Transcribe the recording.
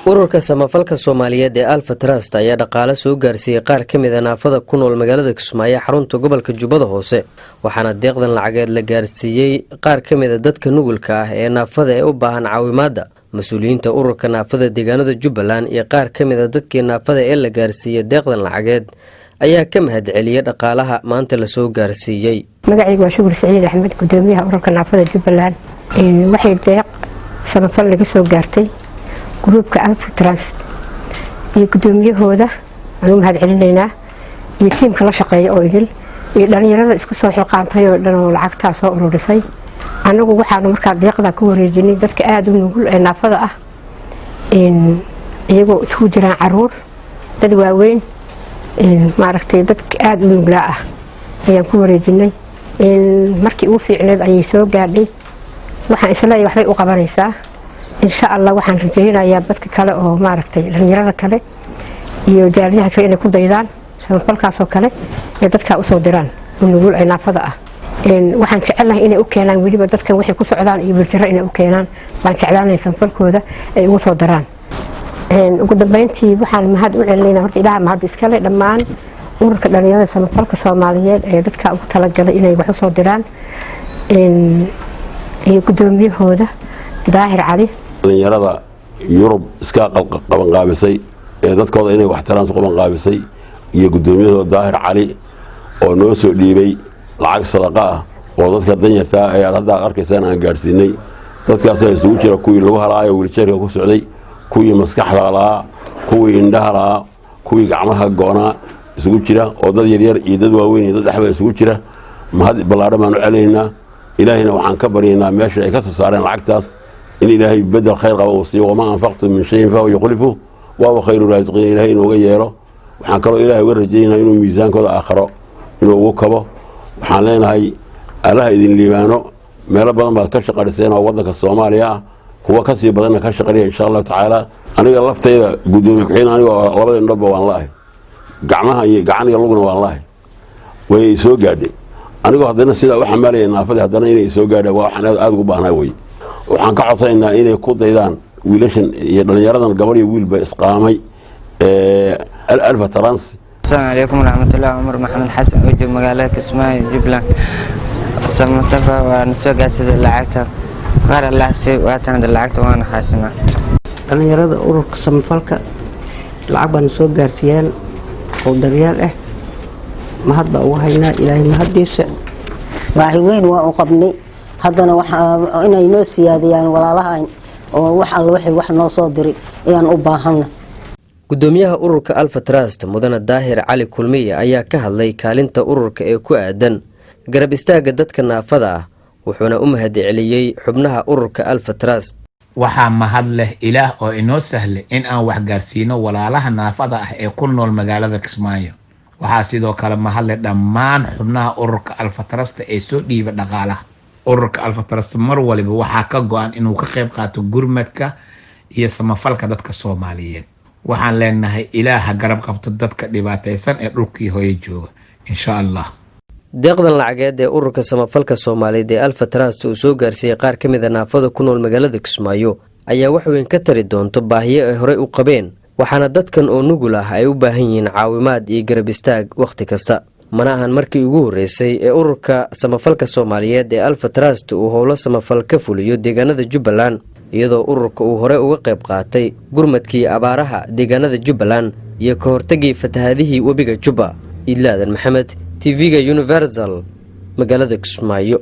ururka samafalka Soomaaliyeed ee Alpha Trust ayaa dhaqaale soo gaarsiiyay qaar ka mid ah naafada ku nool magaalada Kismaayo xarunta gobolka Jubbada Hoose waxaana deeqdan lacageed la gaarsiiyay qaar ka mid ah dadka nugulka ah ee naafada ee u baahan caawimaad mas'uuliyiinta ururka naafada deegaanada Jubbaland iyo qaar ka mid ah dadkii naafada ee la gaarsiiyay deeqdan lacageed ayaa ka mahadceliyay dhaqaalaha maanta la soo gaarsiiyay magacaygu waa Shukur Saciid Axmed gudoomiyaha ururka naafada Jubbaland waxay deeq samafal laga soo gaartay gruupka Alpha Trust iyo gudoomiyahooda aanu mahadcelinaynaa iyo tiimka la shaqeeya oo idil iyo dhalinyarada isku soo xilqaantay oo dhan oo lacagta soo ururisay anagu waxaanu markaa deeqda ku wareejinay dadka aad u nugul ee naafada ah iyagoo isku jiraan caruur dad waaweyn maaragtay dadka aad u nugul ah ayaan ku wareejinay markii uu fiicneed ayay soo gaadhay waxaan isla waxbay u qabanaysaa إن شاء الله وحن رجعنا يا بدك كله أو ما ركتي لأن يرى كله يجاريها كله إنه كل ديران سنقول كاسو كله بدك أصودران ونقول أنا فضاء إن وحن فعلنا إنه أوكينا ولي بدك وحي كسعدان يبرجر إنه أوكينا وحن فعلنا يسنقول كذا وصودران إن وقد بينتي وحن مهد وعلينا ورد إلى مهد إسكالي لما أمرك الأنيان سنقول كصوماليات بدك أتلقى إنه يبحث صودران إن يقدمي هذا ظاهر عليه dhalinyarada Yurub iska qaban qaabisay ee dadkooda inay wax taraan qaban qaabisay iyo gudoomiyada Daahir Cali oo noo soo dhiibay lacag sadaqa ah oo dadka danyarta ay hadda arkaysan aan gaarsiinay dadkaas ay isugu jira kuwii lagu halaayo wiilsheerka ku socday kuwii maskaxda laa kuwii indhaha laa kuwii gacmaha goona isugu jira oo dad yar yar iyo dad waaweyn iyo dad axba isugu jira mahad ballaaran baan u celeynaa ilaahina waxaan ka baryaynaa meesha ay ka soo saareen lacagtaas إن إلهي بدل خير قوسي وما أنفقتم من شيء فهو يخلفه وهو خير الرازقين إلهي إنه غيره وحنكروا إلهي ورجينا إنه ميزان كذا آخره إنه وكبه وحنلنا هاي الله إذن ليبانه ما ربنا ما كشق رسينا ووضك الصوماليا هو كسي بدنا كشق إن شاء الله تعالى أنا قلفت إذا قدومك حين أنا ربنا نرب والله قعناها قعني يلقنا والله ويسوق قاعد أنا قلت هذا السيد وحمالي نافذ هذا إنه يسوق قاعد وحنا أذقوا بهنا وي waxaan ka codsaynaa inay ku daydaan wiilashan iyo dhalinyaradan gabar iyo wiilba isqaamay Alpha Trust. Assalamu alaykum warahmatullahi Umar Maxamed Xasan oo jooga magaalada Kismaayo Jubbaland samatafa waan soo gaarsiiyay lacagta qaar Allah sii waatan lacagta waan xaasina dhalinyarada ururka samafalka lacag baan soo gaarsiiyeen oo daryaal ah mahad baa ugu haynaa Ilaahay mahadiisa baahi weyn waa u qabnay haddana waxa inay noo siyaadiyaan walaalahayn oo wax noo soo diray ayaan u baahanna gudoomiyaha ururka Alpha Trust mudane Daahir Cali Kulmiye ayaa ka hadlay kaalinta ururka ee ku aadan garab istaaga dadka naafada ah wuxuuna u mahadceliyay xubnaha ururka Alpha Trust waxa mahad leh ilaah oo inoo sahlay in aan wax gaarsiino walaalaha naafada ah ee ku nool magaalada Kismaayo waxa sidoo kale mahad leh dhammaan xubnaha ururka Alpha Trust ee soo dhiiba dhaqaalaha ururka Alpha Trust mar waliba waxa ka go'an inuu ka qayb qaato gurmadka iyo samafalka dadka Soomaaliyeed waxaan leenahay ilaaha garab qabto dadka dhibaataysan ee dhulkii hooyo jooga insha Allah deeqdan lacageed ee ururka samafalka Soomaaliyeed ee Alpha Trust uu soo gaarsiiyay qaar ka mid ah naafada ku nool magaalada Kismaayo ayaa wax weyn ka tari doonto baahiyo ay hore u qabeen waxaana dadkan oo nugul ah ay u baahan yihiin caawimaad iyo garab istaag waqti kasta mana ahan markii ugu horeysay ee ururka samafalka Soomaaliyeed ee Alpha Trust uu howlo samafal ka fuliyo deegaanada Jubbaland iyadoo ururka uu hore uga qayb qaatay gurmadkii abaaraha deegaanada Jubbaland iyo ka hortagii fatahaadihii webiga Jubba Ilaadan Maxamed TV-ga Universal magaalada Kismaayo